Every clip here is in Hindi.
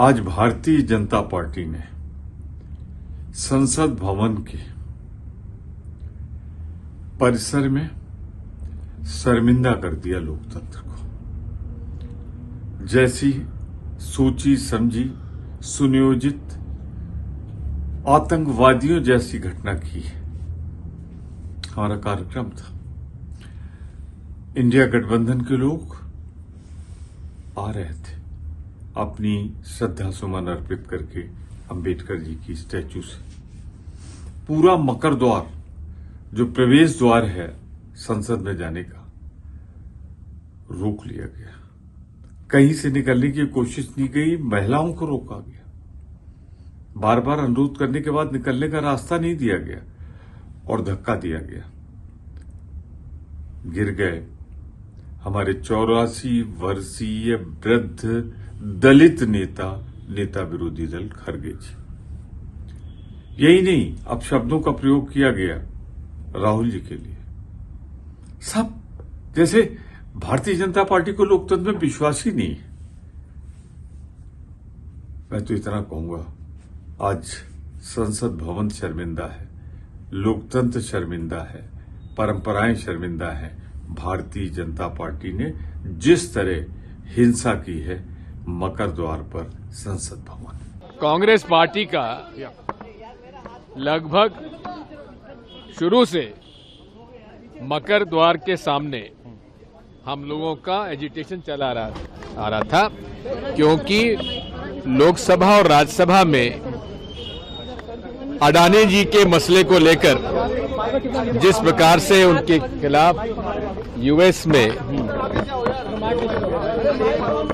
आज भारतीय जनता पार्टी ने संसद भवन के परिसर में शर्मिंदा कर दिया लोकतंत्र को। जैसी सोची समझी सुनियोजित आतंकवादियों जैसी घटना की हमारा कार्यक्रम था। इंडिया गठबंधन के लोग आ रहे थे अपनी श्रद्धा सुमन अर्पित करके अंबेडकर जी की स्टैचू से। पूरा मकर द्वार जो प्रवेश द्वार है संसद में जाने का रोक लिया गया। कहीं से निकलने की कोशिश नहीं गई, महिलाओं को रोका गया। बार बार अनुरोध करने के बाद निकलने का रास्ता नहीं दिया गया और धक्का दिया गया। गिर गए हमारे 84 वर्षीय वृद्ध दलित नेता विरोधी दल खरगे जी। यही नहीं, अब शब्दों का प्रयोग किया गया राहुल जी के लिए। सब जैसे भारतीय जनता पार्टी को लोकतंत्र में विश्वास ही नहीं है। मैं तो इतना कहूंगा, आज संसद भवन शर्मिंदा है, लोकतंत्र शर्मिंदा है, परंपराएं शर्मिंदा है। भारतीय जनता पार्टी ने जिस तरह हिंसा की है मकर द्वार पर संसद भवन। कांग्रेस पार्टी का लगभग शुरू से मकर द्वार के सामने हम लोगों का एजिटेशन चला आ रहा था, क्योंकि लोकसभा और राज्यसभा में अडानी जी के मसले को लेकर जिस प्रकार से उनके खिलाफ यूएस में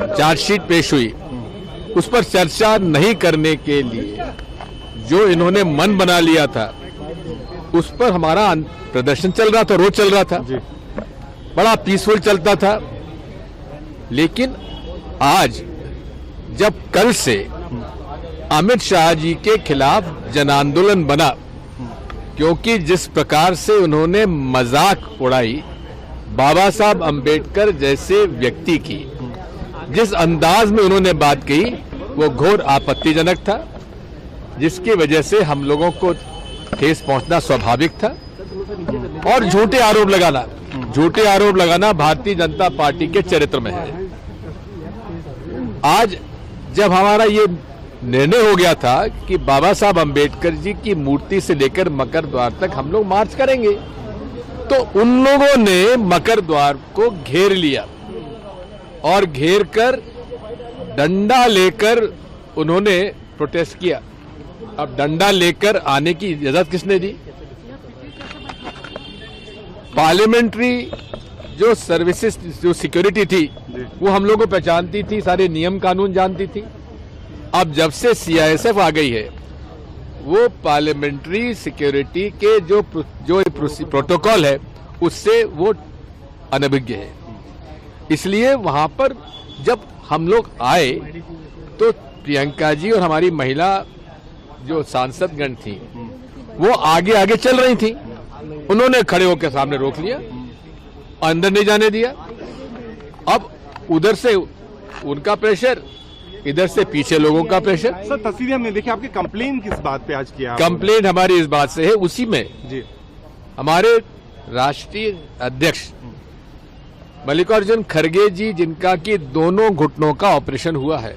चार्जशीट पेश हुई, उस पर चर्चा नहीं करने के लिए जो इन्होंने मन बना लिया था, उस पर हमारा प्रदर्शन चल रहा था, रोज चल रहा था, बड़ा पीसफुल चलता था। लेकिन आज जब कल से अमित शाह जी के खिलाफ जन आंदोलन बना, क्योंकि जिस प्रकार से उन्होंने मजाक उड़ाई बाबा साहब अंबेडकर जैसे व्यक्ति की, जिस अंदाज में उन्होंने बात कही, वो घोर आपत्तिजनक था, जिसकी वजह से हम लोगों को ठेस पहुंचना स्वाभाविक था। और झूठे आरोप लगाना भारतीय जनता पार्टी के चरित्र में है। आज जब हमारा ये निर्णय हो गया था कि बाबा साहब अंबेडकर जी की मूर्ति से लेकर मकर द्वार तक हम लोग मार्च करेंगे, तो उन लोगों ने मकर द्वार को घेर लिया और घेर कर डंडा लेकर उन्होंने प्रोटेस्ट किया। अब डंडा लेकर आने की इजाजत किसने दी? पार्लियामेंट्री जो सर्विसेज, जो सिक्योरिटी थी, वो हम लोगों को पहचानती थी, सारे नियम कानून जानती थी। अब जब से सीआईएसएफ आ गई है, वो पार्लियामेंट्री सिक्योरिटी के जो प्रोटोकॉल है उससे वो अनभिज्ञ है। इसलिए वहां पर जब हम लोग आए तो प्रियंका जी और हमारी महिला जो सांसदगण थी वो आगे आगे चल रही थी, उन्होंने खड़े होकर सामने रोक लिया, अंदर नहीं जाने दिया। अब उधर से उनका प्रेशर, इधर से पीछे लोगों का प्रेशर। सर, तस्वीरें हमने देखी, आपकी कंप्लेन किस बात पे आज किया? कंप्लेन हमारी इस बात से है, उसी में जी हमारे राष्ट्रीय अध्यक्ष मल्लिकार्जुन खड़गे जी, जिनका कि दोनों घुटनों का ऑपरेशन हुआ है,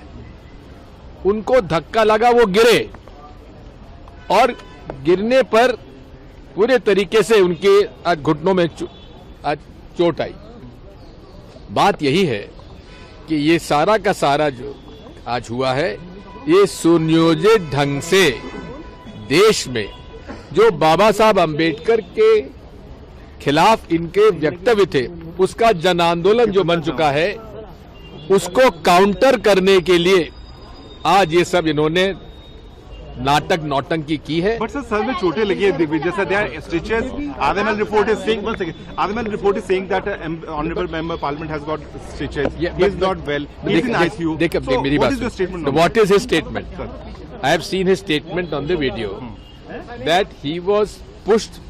उनको धक्का लगा, वो गिरे और गिरने पर पूरे तरीके से उनके घुटनों में चोट आई। बात यही है कि ये सारा का सारा जो आज हुआ है, ये सुनियोजित ढंग से देश में जो बाबा साहब अंबेडकर के खिलाफ इनके वक्तव्य थे, उसका जन आंदोलन जो बन चुका है, उसको काउंटर करने के लिए आज ये सब इन्होंने नाटक नौटंकी की है। बट सर में चोटें लगी है Digvijay sir, there are stitches. आदमल report is saying, one second, आदमल report is saying that honourable member parliament has got stitches, he is not well, he is in ICU. देखिए मेरी बात, what is his statement? I have seen his statement on the video that he was pushed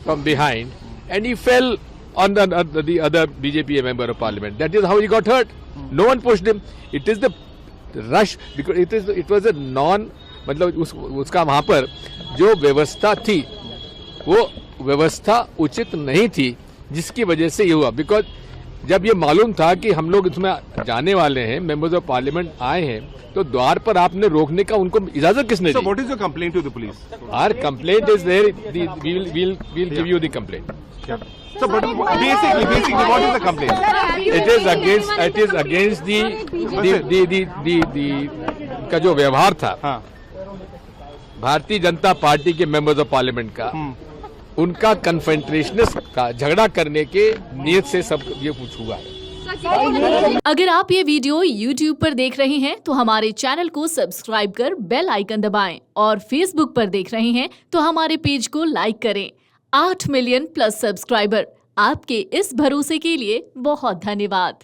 from behind and he fell on the other BJP member of parliament. That is how he got hurt. No one pushed him. It is the rush, because it was a non, मतलब उसका वहां पर जो व्यवस्था थी वो व्यवस्था उचित नहीं थी, जिसकी वजह से ये हुआ। बिकॉज जब ये मालूम था कि हम लोग इसमें जाने वाले हैं, मेंबर्स ऑफ पार्लियामेंट आए हैं, तो द्वार पर आपने रोकने का उनको इजाजत किसने दी? So what is your complaint to the police? Our complaint is there. We'll give you the complaint. Yeah. So but basically what is the complaint? It is against the का जो व्यवहार था हाँ. भारतीय जनता पार्टी के मेंबर्स ऑफ पार्लियामेंट का, उनका कन्फेडरेशनिस्ट का झगड़ा करने के नियत से सब ये कुछ हुआ है। अगर आप ये वीडियो YouTube पर देख रहे हैं तो हमारे चैनल को सब्सक्राइब कर बेल आइकन दबाएं, और Facebook पर देख रहे हैं तो हमारे पेज को लाइक करें। 8 मिलियन प्लस सब्सक्राइबर, आपके इस भरोसे के लिए बहुत धन्यवाद।